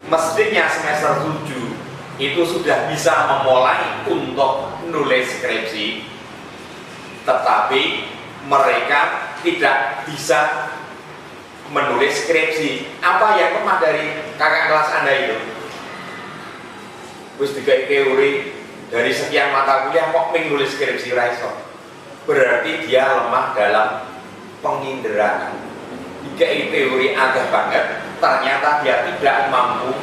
Mestinya semester 7 itu sudah bisa memulai untuk nulis skripsi, tetapi mereka tidak bisa menulis skripsi. Apa yang lemah dari kakak kelas Anda itu? Wis dikai teori dari sekian mata kuliah kok menulis skripsi raiso. Berarti dia lemah dalam penginderaan. Dikai teori agak banget, ternyata dia tidak mampu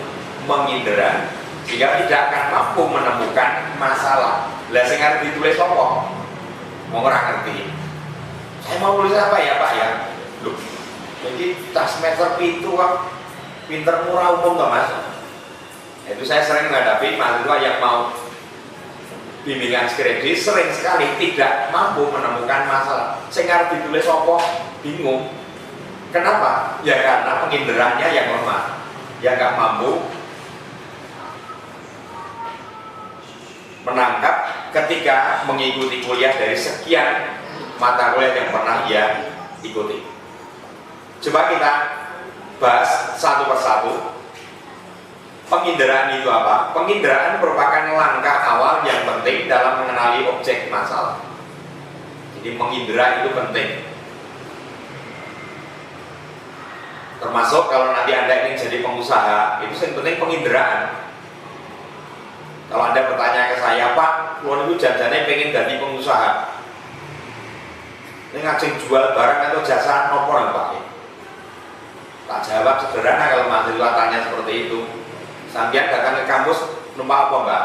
mengindera, sehingga tidak akan mampu menemukan masalah. Lah sing arep ditulis apa? Mau ora ngerti. Saya mau tulis apa ya Pak ya? Loh, jadi tas semester itu kok pinter murah umum toh Mas? Itu saya sering menghadapi mahasiswa yang mau bimbingan skripsi sering sekali tidak mampu menemukan masalah. Sing arep ditulis apa? Bingung. Kenapa? Ya karena penginderanya yang lemah. Dia nggak mampu menangkap ketika mengikuti kuliah dari sekian mata kuliah yang pernah dia ikuti. Coba kita bahas satu persatu. Penginderaan itu apa? Penginderaan merupakan langkah awal yang penting dalam mengenali objek masalah. Jadi mengindera itu penting. Termasuk kalau nanti Anda ingin jadi pengusaha, itu yang penting penginderaan. Kalau Anda bertanya ke saya, Pak, luar itu janjinya pengen jadi pengusaha, ini ngajeng jual barang atau jasa apa Pak? Tak jawab sederhana kalau mahasiswa tanya seperti itu. Sampai datang ke kampus numpak apa Mbak?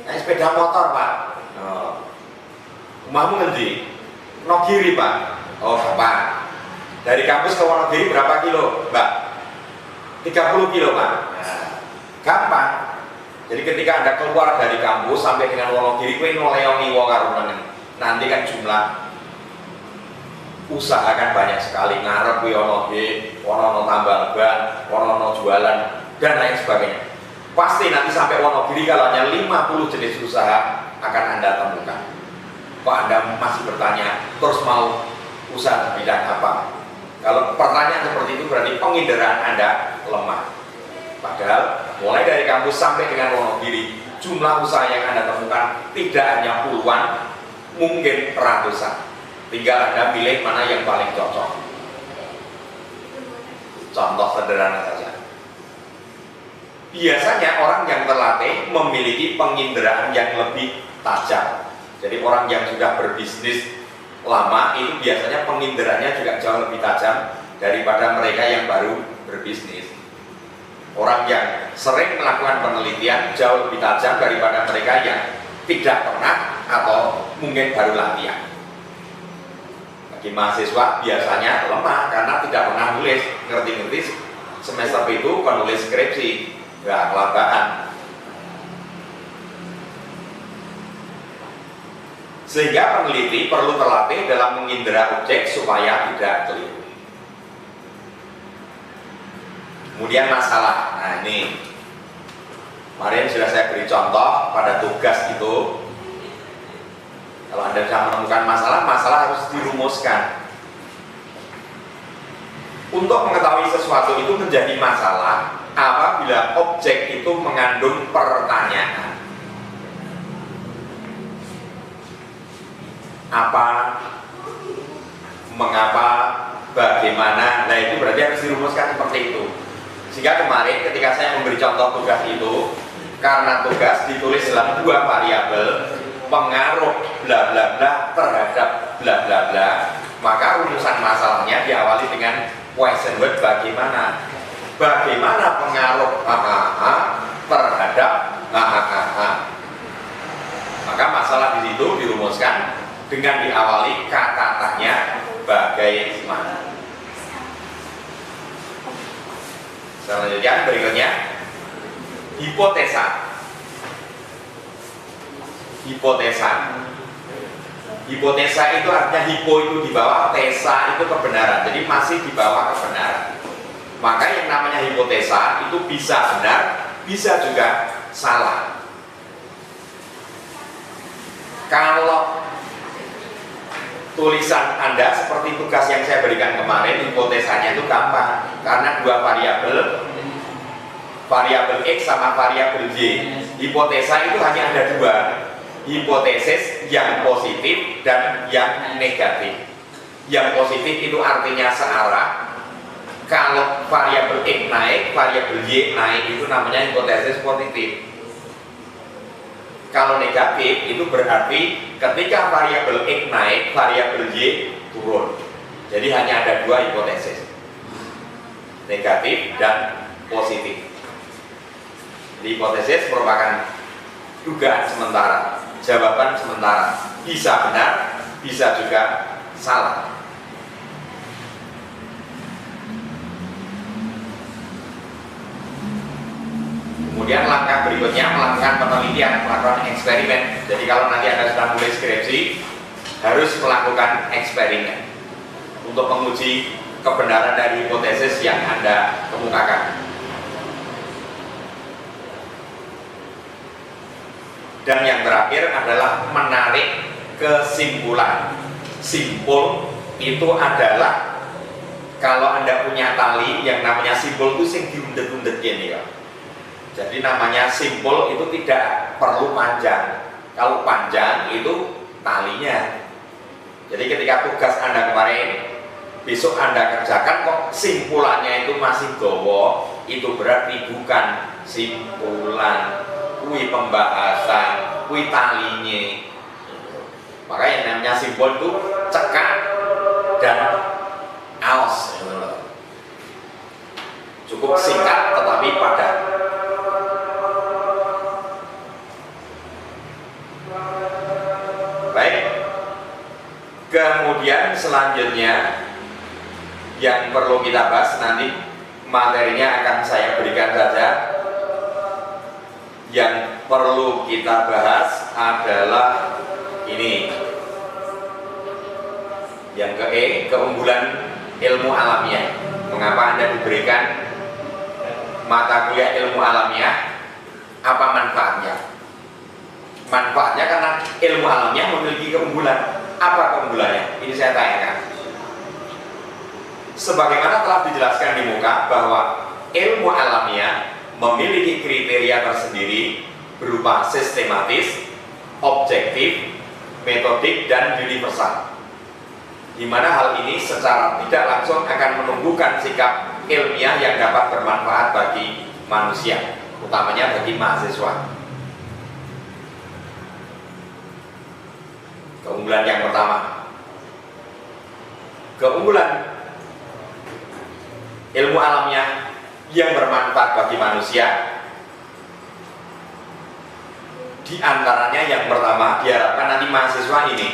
Nah, sepeda motor Pak. Oh. Rumahmu ngendi? Nogiri Pak. Oh Pak. Dari kampus ke Wonogiri berapa kilo Mbak? 30 kilo Pak. Nah, gampang. Jadi ketika Anda keluar dari kampus sampai dengan Wonogiri, kowe ngoleongi wong karo meneng. Nanti kan jumlah usaha kan banyak sekali, ngarep kuwi ono tambal ban, ono jualan dan lain sebagainya. Pasti nanti sampai Wonogiri kalau hanya 50 jenis usaha akan Anda temukan. Kok Anda masih bertanya terus mau usaha di bidang apa? Kalau pertanyaan seperti itu berarti penginderaan Anda lemah. Padahal mulai dari kampus sampai dengan Wonogiri, jumlah usaha yang Anda temukan tidak hanya puluhan, mungkin ratusan. Tinggal Anda pilih mana yang paling cocok. Contoh sederhana saja. Biasanya orang yang terlatih memiliki penginderaan yang lebih tajam. Jadi orang yang sudah berbisnis lama itu biasanya penginderanya juga jauh lebih tajam daripada mereka yang baru berbisnis. Orang yang sering melakukan penelitian jauh lebih tajam daripada mereka yang tidak pernah atau mungkin baru latihan. Bagi mahasiswa biasanya lemah karena tidak pernah nulis, ngerti-ngerti semester itu penulis skripsi, nggak kelabakan. Sehingga peneliti perlu terlatih dalam mengindera objek supaya tidak keliru. Kemudian masalah. Nah ini kemarin sudah saya beri contoh pada tugas itu. Kalau Anda bisa menemukan masalah, masalah harus dirumuskan. Untuk mengetahui sesuatu itu menjadi masalah apabila objek itu mengandung pertanyaan. Apa, mengapa, bagaimana, nah itu berarti harus dirumuskan seperti itu. Sehingga kemarin ketika saya memberi contoh tugas itu, karena tugas ditulis dalam dua variabel, pengaruh bla bla bla terhadap bla bla bla, maka rumusan masalahnya diawali dengan question word bagaimana. Bagaimana pengaruh terhadap maka masalah di situ dirumuskan dengan diawali kata tanya bagaimana. Selanjutnya berikutnya hipotesa. Hipotesa itu artinya hipo itu di bawah, tesa itu kebenaran. Jadi masih di bawah kebenaran. Maka yang namanya hipotesa itu bisa benar, bisa juga salah. Kalau tulisan Anda seperti tugas yang saya berikan kemarin, hipotesanya itu gampang karena dua variabel variabel X sama variabel Y. Hipotesa itu hanya ada dua, hipotesis yang positif dan yang negatif. Yang positif itu artinya searah. Kalau variabel X naik, variabel Y naik, itu namanya hipotesis positif. Kalau negatif itu berarti ketika variabel X naik, variabel Y turun. Jadi hanya ada dua hipotesis, negatif dan positif. Jadi hipotesis merupakan dugaan sementara, jawaban sementara, bisa benar, bisa juga salah. Kemudian langkah berikutnya melakukan penelitian, melakukan eksperimen. Jadi kalau nanti Anda sudah mulai skripsi, harus melakukan eksperimen untuk menguji kebenaran dari hipotesis yang Anda kemukakan. Dan yang terakhir adalah menarik kesimpulan. Simpul itu adalah kalau Anda punya tali yang namanya simpul itu sing diundet-undet gini ya. Jadi namanya simpul itu tidak perlu panjang. Kalau panjang itu talinya. Jadi ketika tugas Anda kemarin, besok Anda kerjakan kok simpulannya itu masih gowo, itu berarti bukan simpulan, kui pembahasan, kui talinya. Maka yang namanya simpul itu cekak dan aos. Cukup singkat tetapi padat. Baik. Kemudian selanjutnya yang perlu kita bahas, nanti materinya akan saya berikan saja. Yang perlu kita bahas adalah ini. Yang ke E, keunggulan ilmu alamiah. Mengapa Anda diberikan mata kuliah ilmu alamiah? Apa manfaatnya? Manfaatnya karena ilmu alamiah memiliki keunggulan. Apa keunggulannya? Ini saya tanyakan. Sebagaimana telah dijelaskan di muka bahwa ilmu alamiah memiliki kriteria tersendiri berupa sistematis, objektif, metodik, dan universal. Di mana hal ini secara tidak langsung akan menumbuhkan sikap ilmiah yang dapat bermanfaat bagi manusia, utamanya bagi mahasiswa. Keunggulan yang pertama, keunggulan ilmu alamiah yang bermanfaat bagi manusia, di antaranya yang pertama, diharapkan nanti mahasiswa ini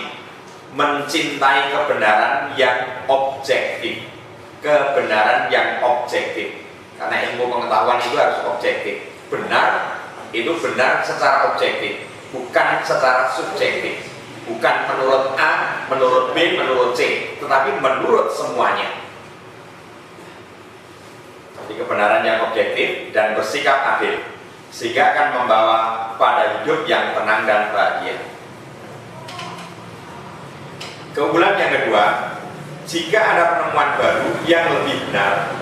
mencintai kebenaran yang objektif. Kebenaran yang objektif, karena ilmu pengetahuan itu harus objektif. Benar itu benar secara objektif, bukan secara subjektif. Bukan menurut A, menurut B, menurut C, tetapi menurut semuanya. Jadi kebenaran yang objektif dan bersikap adil, sehingga akan membawa pada hidup yang tenang dan bahagia. Keunggulan yang kedua, jika ada penemuan baru yang lebih benar,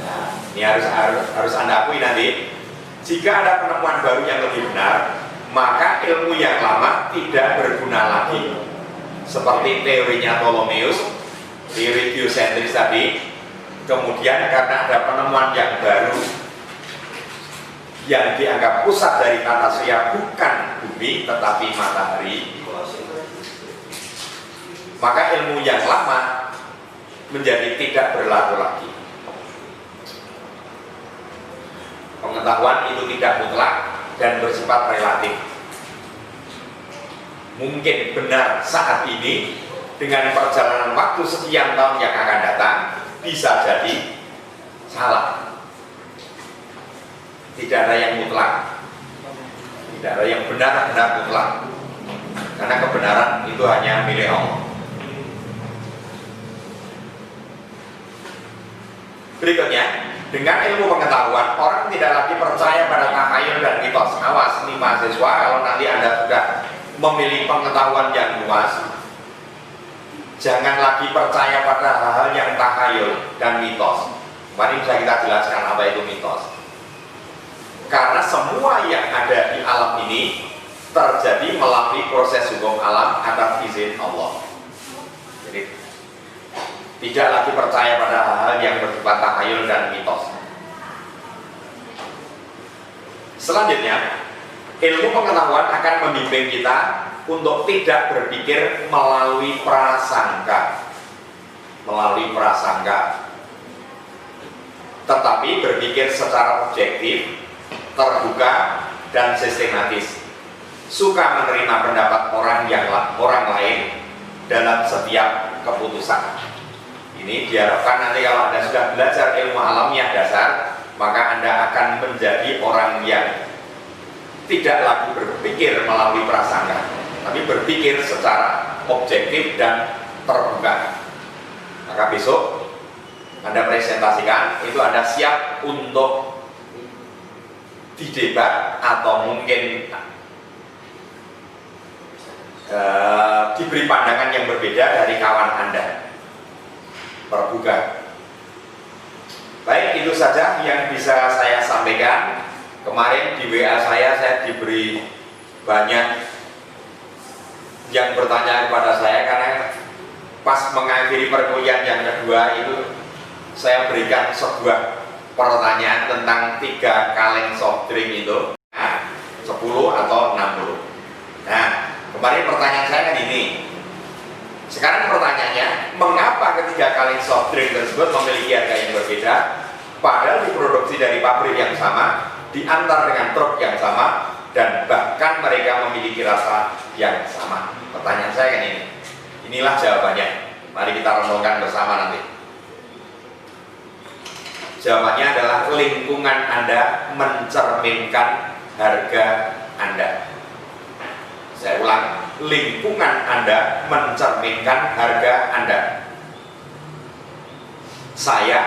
nah, ini harus Anda akui nanti, jika ada penemuan baru yang lebih benar, maka ilmu yang lama tidak berguna lagi. Seperti teorinya Ptolemeus, teori geosentris tadi. Kemudian karena ada penemuan yang baru yang dianggap pusat dari tata surya bukan bumi tetapi matahari, maka ilmu yang lama menjadi tidak berlaku lagi. Pengetahuan itu tidak mutlak dan bersifat relatif. Mungkin benar saat ini, dengan perjalanan waktu sekian tahun yang akan datang bisa jadi salah. Tidak ada yang mutlak, tidak ada yang benar-benar mutlak, karena kebenaran itu hanya milik Allah. Berikutnya, dengan ilmu pengetahuan, orang tidak lagi percaya pada takhayul dan mitos. Awas nih mahasiswa, kalau nanti Anda sudah memilih pengetahuan yang luas, jangan lagi percaya pada hal-hal yang takhayul dan mitos. Mari bisa kita jelaskan apa itu mitos. Karena semua yang ada di alam ini terjadi melalui proses hukum alam atas izin Allah. Jadi tidak lagi percaya pada hal-hal yang bersifat takhayul dan mitos. Selanjutnya, ilmu pengetahuan akan membimbing kita untuk tidak berpikir melalui prasangka, tetapi berpikir secara objektif, terbuka, dan sistematis. Suka menerima pendapat orang lain dalam setiap keputusan. Ini diharapkan nanti kalau Anda sudah belajar ilmu alamiah dasar, maka Anda akan menjadi orang yang tidak lagi berpikir melalui prasangka, tapi berpikir secara objektif dan terbuka. Maka besok Anda presentasikan, itu Anda siap untuk didebat atau mungkin diberi pandangan yang berbeda dari kawan Anda. Terbuka. Baik, itu saja yang bisa saya sampaikan. Kemarin di WA saya diberi banyak yang bertanya kepada saya, karena pas mengakhiri perkuliahan yang kedua itu saya berikan sebuah pertanyaan tentang 3 kaleng soft drink itu, 10 atau 60. Nah, kemarin pertanyaan saya kan ini. Sekarang pertanyaannya, mengapa ketiga kaleng soft drink tersebut memiliki harga yang berbeda, padahal diproduksi dari pabrik yang sama, diantar dengan truk yang sama, dan bahkan mereka memiliki rasa yang sama? Pertanyaan saya kan ini. Inilah jawabannya. Mari kita renungkan bersama nanti. Jawabannya adalah lingkungan Anda mencerminkan harga Anda. Saya ulang, lingkungan Anda mencerminkan harga Anda. Saya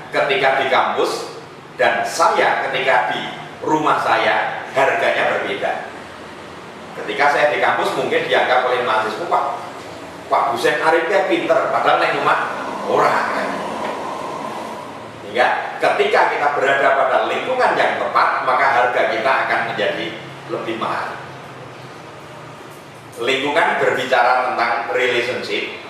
ketika di kampus dan saya ketika di rumah saya, harganya berbeda. Ketika saya di kampus mungkin dianggap oleh mahasiswa, Pak Husein Arifnya pinter, padahal di rumah orang. Hingga ketika kita berada pada lingkungan yang tepat, maka harga kita akan menjadi lebih mahal. Lingkungan berbicara tentang relationship.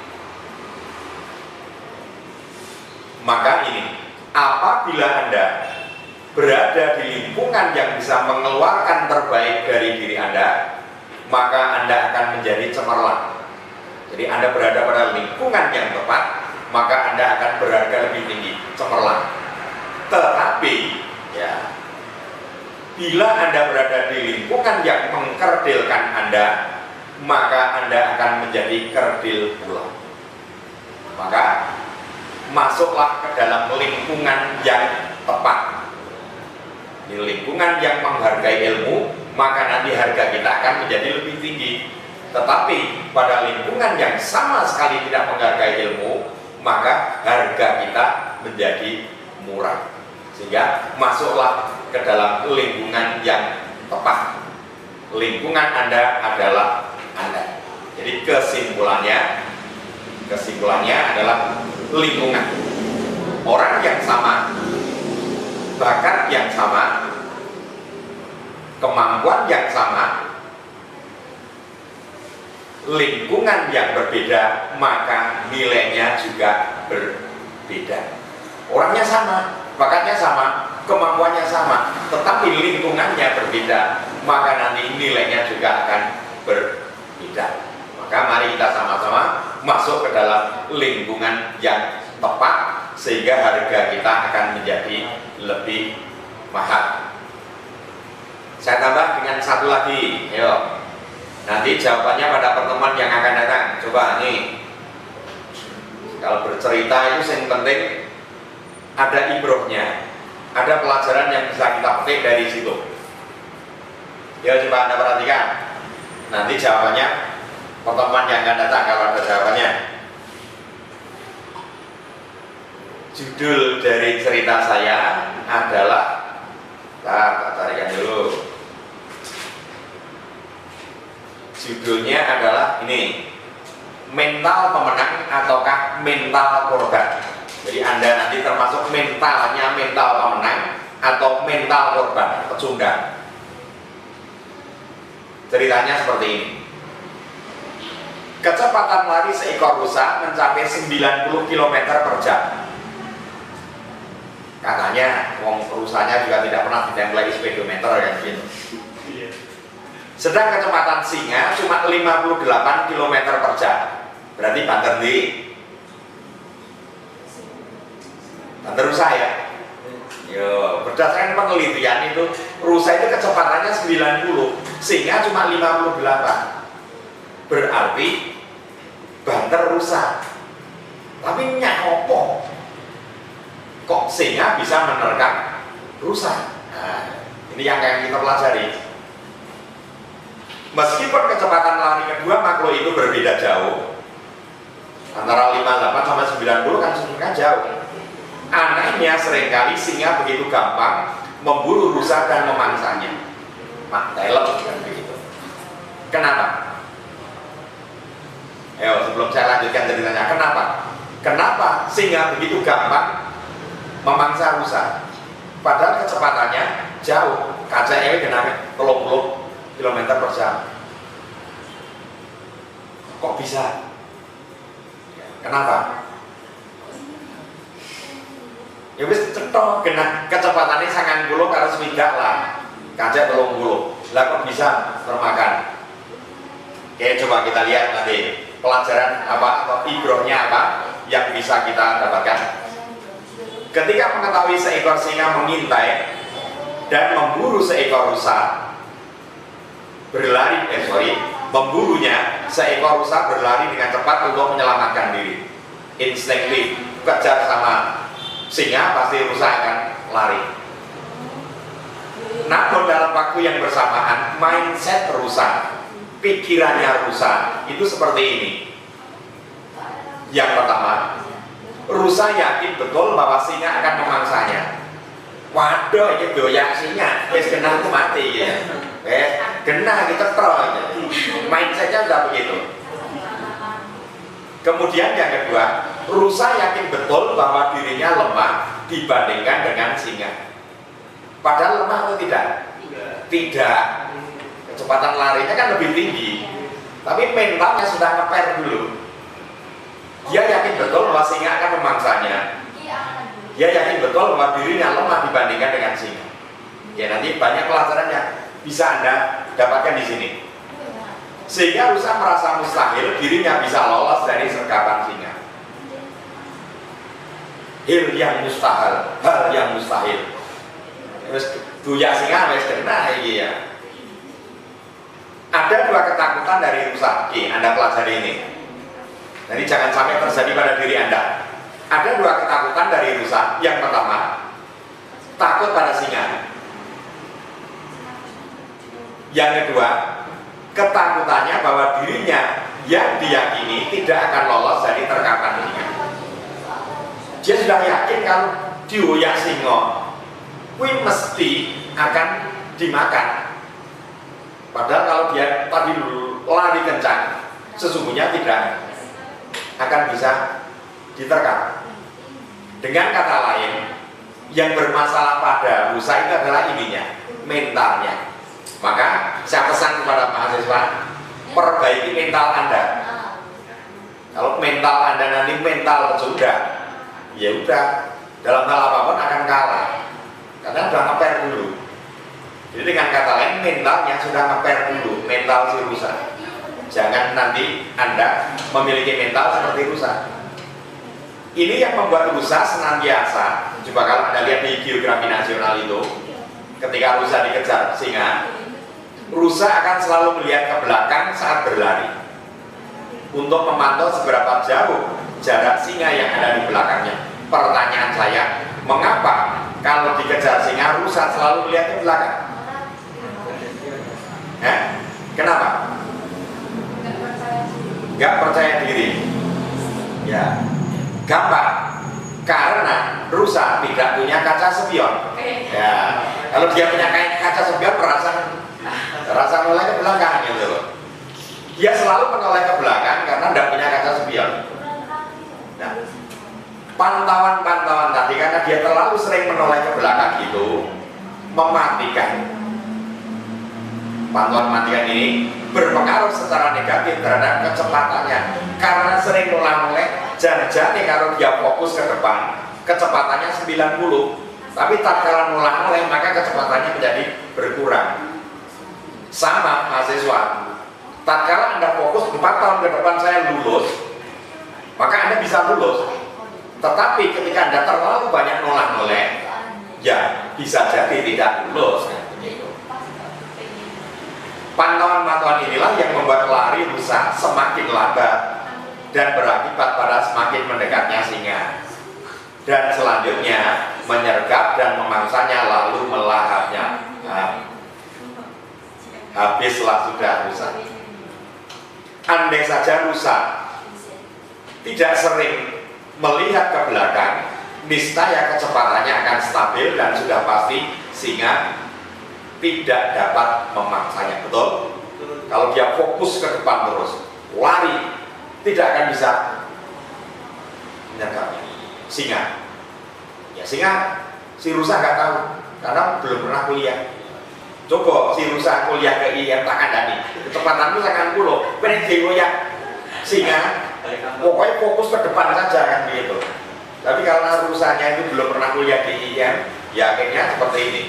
Maka ini, apabila Anda berada di lingkungan yang bisa mengeluarkan terbaik dari diri Anda, maka Anda akan menjadi cemerlang. Jadi Anda berada pada lingkungan yang tepat, maka Anda akan berharga lebih tinggi, cemerlang. Tetapi ya, bila Anda berada di lingkungan yang mengkerdilkan Anda, maka Anda akan menjadi kerdil pula. Maka masuklah ke dalam lingkungan yang tepat. Di lingkungan yang menghargai ilmu, maka nanti harga kita akan menjadi lebih tinggi. Tetapi pada lingkungan yang sama sekali tidak menghargai ilmu, maka harga kita menjadi murah. Sehingga masuklah ke dalam lingkungan yang tepat. Lingkungan Anda adalah Anda. Jadi kesimpulannya adalah lingkungan. Orang yang sama, bakat yang sama, kemampuan yang sama, lingkungan yang berbeda, maka nilainya juga berbeda. Orangnya sama, bakatnya sama, kemampuannya sama, tetapi lingkungannya berbeda, maka nanti nilainya juga akan berbeda. Maka mari kita sama-sama masuk ke dalam lingkungan yang tepat, sehingga harga kita akan menjadi lebih mahal. Saya tambah dengan satu lagi, ayo. Nanti jawabannya pada pertemuan yang akan datang. Coba nih, kalau bercerita itu yang penting ada ibrohnya, ada pelajaran yang bisa kita petik dari situ. Ya, coba Anda perhatikan. Nanti jawabannya pertemuan yang akan datang kalau ada jawabannya. Judul dari cerita saya adalah, tak carikan dulu. Judulnya adalah ini, mental pemenang ataukah mental korban. Jadi Anda nanti termasuk mental pemenang atau mental korban pecundang. Ceritanya seperti ini. Kecepatan lari seekor rusa mencapai 90 km per jam. Katanya rusanya juga tidak pernah ditempeli speedometer kan gitu. Sedang kecepatan singa cuma 58 km per jam. Berarti banter rusa ya. Yo, berdasarkan penelitian itu rusa itu kecepatannya 90, singa cuma 58. Berarti banter rusa. Tapi nyakopo kok singa bisa menerkam rusa? Nah, ini yang kita pelajari. Meskipun kecepatan lari kedua makhluk itu berbeda jauh, antara 58 sampai 90 kan sebenarnya jauh. Anehnya seringkali singa begitu gampang memburu rusa dan memangsanya. Telep kan begitu. Kenapa? Ayo sebelum saya lanjutkan ceritanya, kenapa singa begitu gampang memangsa rusa? Padahal kecepatannya jauh, kaca ini kena 30 km per jam. Kok bisa? Kenapa? Ya wis cetok kena kecepatannya 90 karo swidak lah. Kaca 30. Lah kok bisa termakan? Oke, coba kita lihat nanti pelajaran apa atau ibrohnya apa yang bisa kita dapatkan. Ketika mengetahui seekor singa mengintai dan memburu seekor rusa, memburunya, seekor rusa berlari dengan cepat untuk menyelamatkan diri. Instinktif, kejar sama singa pasti rusa akan lari. Namun dalam waktu yang bersamaan, mindset rusa, pikirannya rusa itu seperti ini. Yang pertama, rusa yakin betul bahwa singa akan memangsanya. Waduh, ini doyak singa, wes kena aku mati ya. Kena kita troy. Mindsetnya udah begitu. Kemudian yang kedua, rusa yakin betul bahwa dirinya lemah dibandingkan dengan singa. Padahal lemah atau tidak? Tidak. Kecepatan larinya kan lebih tinggi, tapi mentalnya sudah ngeper dulu. Dia yakin betul bahwa singa akan memangsanya. Dia yakin betul bahwa dirinya lemah dibandingkan dengan singa. Ya nanti banyak pelajarannya bisa Anda dapatkan di sini. Sehingga rusa merasa mustahil dirinya bisa lolos dari sergapan singa. Hal yang mustahil. Terus duya singa wis kena iki ya. Ada dua ketakutan dari rusa. Oke, Anda pelajari ini. Jadi jangan sampai terjadi pada diri Anda. Ada dua ketakutan dari rusa. Yang pertama, takut pada singa. Yang kedua, ketakutannya bahwa dirinya yang diyakini tidak akan lolos dari terkapan singa. Dia sudah yakin kalau dioyak singa, kuwi mesti akan dimakan. Padahal kalau dia tadi lari kencang, sesungguhnya tidak akan bisa diterkam. Dengan kata lain, yang bermasalah pada rusa itu adalah ininya, mentalnya. Maka saya pesan kepada mahasiswa, perbaiki mental Anda. Kalau mental Anda nanti mental pecundang, ya udah, dalam hal apapun akan kalah, karena sudah ngeper dulu. Jadi dengan kata lain, mentalnya sudah ngeper dulu, mental si rusa. Jangan nanti Anda memiliki mental seperti rusa. Ini yang membuat rusa senantiasa, coba kalau Anda lihat di geografi nasional itu, ketika rusa dikejar singa, rusa akan selalu melihat ke belakang saat berlari untuk memantau seberapa jauh jarak singa yang ada di belakangnya. Pertanyaan saya, mengapa kalau dikejar singa rusa selalu melihat ke belakang? Kenapa? Gak percaya diri. Ya, gampang. Karena rusa tidak punya kaca spion. Ya, kalau dia punya kaca spion rasa mulai ke belakang gitu. Dia selalu menoleh ke belakang karena tidak punya kaca spion. Nah, pantauan-pantauan tadi karena dia terlalu sering menoleh ke belakang itu mematikan. Pantauan mematikan ini berpengaruh secara negatif terhadap kecepatannya karena sering noleh-noleh. Jangan-jangan kalau dia fokus ke depan kecepatannya 90, tapi tak kala noleh-noleh maka kecepatannya menjadi berkurang. Sama mahasiswa, tak kala Anda fokus 4 tahun ke depan saya lulus, maka Anda bisa lulus. Tetapi ketika Anda terlalu banyak noleh-noleh, ya bisa jadi tidak lulus. Pantauan-pantauan inilah yang membuat lari rusa semakin lambat dan berakibat pada semakin mendekatnya singa, dan selanjutnya menyergap dan memangsanya lalu melahapnya. Habislah sudah rusa. Andai saja rusa tidak sering melihat ke belakang, niscaya kecepatannya akan stabil dan sudah pasti singa tidak dapat memangsanya. Betul? Kalau dia fokus ke depan terus lari, tidak akan bisa menyergapnya. Singa, ya singa, si rusa nggak tahu karena belum pernah kuliah. Coba si rusa kuliah ke IM tak kandani, kecepatanmu sangat puluh, penting ya. Singa, pokoknya fokus ke depan saja kan begitu. Tapi karena rusanya itu belum pernah kuliah di IM, ya akhirnya seperti ini.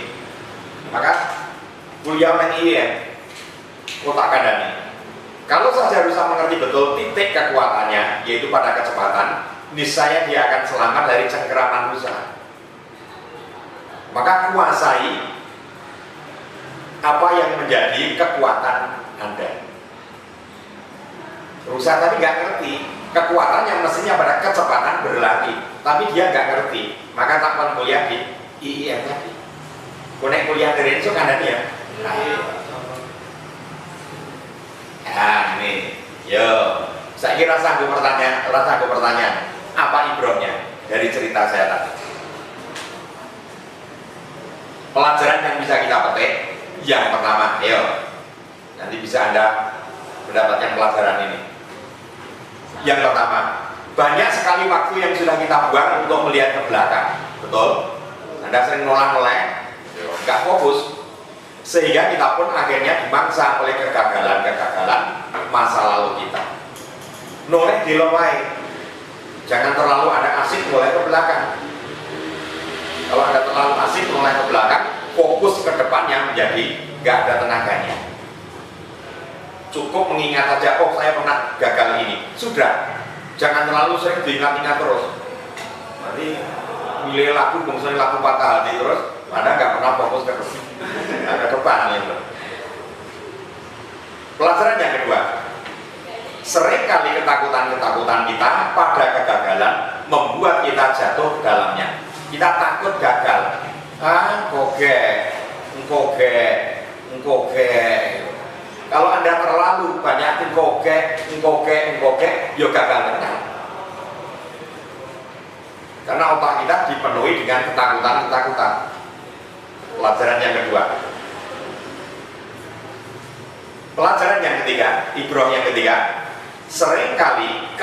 Maka kuliah di IM, tak kandani. Kalau saja rusa mengerti betul titik kekuatannya, yaitu pada kecepatan, niscaya dia akan selamat dari cengkeraman rusa. Maka kuasai apa yang menjadi kekuatan Anda. Rusa tadi nggak ngerti kekuatannya mestinya pada kecepatan berlari, tapi dia nggak ngerti, maka tak kuliah di IIM tadi. Konek kuliah dari itu kan dia. Nah ini, yo, saya kira sanggup pertanyaan, apa ibrahnya dari cerita saya tadi? Pelajaran yang bisa kita petik, yang pertama, yo, nanti bisa Anda mendapatkan pelajaran ini. Yang pertama, banyak sekali waktu yang sudah kita buang untuk melihat ke belakang, betul? Anda sering noleh-noleh, nggak fokus. Sehingga kita pun akhirnya dimangsa oleh kegagalan-kegagalan masa lalu kita. Noleh dilomai, jangan terlalu ada asik noleh ke belakang. Kalau ada terlalu asik noleh ke belakang, fokus ke depannya menjadi nggak ada tenaganya. Cukup mengingat saja, oh saya pernah gagal ini, sudah. Jangan terlalu sering diingat-ingat terus. Nanti milih lagu, misalnya lagu patah hati terus, Anda nggak pernah fokus ke depan gitu. Pelajaran yang kedua, seringkali ketakutan-ketakutan kita pada kegagalan membuat kita jatuh dalamnya. Kita takut gagal. Engkoge. Kalau Anda terlalu banyak engkoge, ya gagal benar. Karena otak kita dipenuhi dengan ketakutan. Pelajaran yang kedua. Pelajaran yang ketiga, ibrah yang ketiga, seringkali